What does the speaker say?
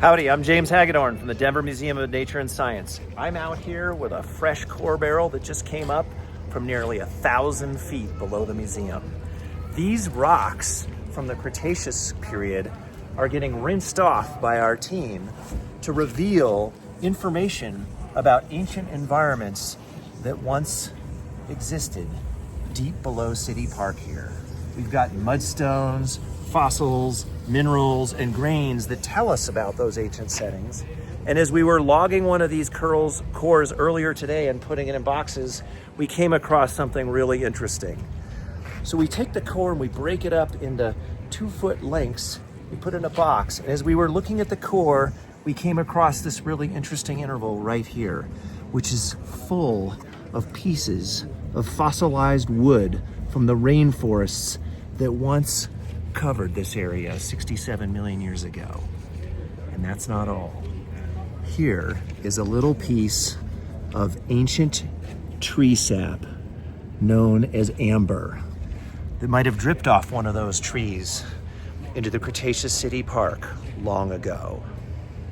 Howdy, I'm James Hagadorn from the Denver Museum of Nature and Science. I'm out here with a fresh core barrel that just came up from nearly 1,000 feet below the museum. These rocks from the Cretaceous period are getting rinsed off by our team to reveal information about ancient environments that once existed deep below City Park here. We've got mudstones, fossils, minerals, and grains that tell us about those ancient settings. And as we were logging one of these cores earlier today and putting it in boxes, we came across something really interesting. So we take the core and we break it up into 2-foot lengths. We put it in a box. And as we were looking at the core, we came across this really interesting interval right here, which is full of pieces of fossilized wood from the rainforests that once covered this area 67 million years ago. And that's not all. Here is a little piece of ancient tree sap known as amber that might have dripped off one of those trees into the Cretaceous City Park long ago.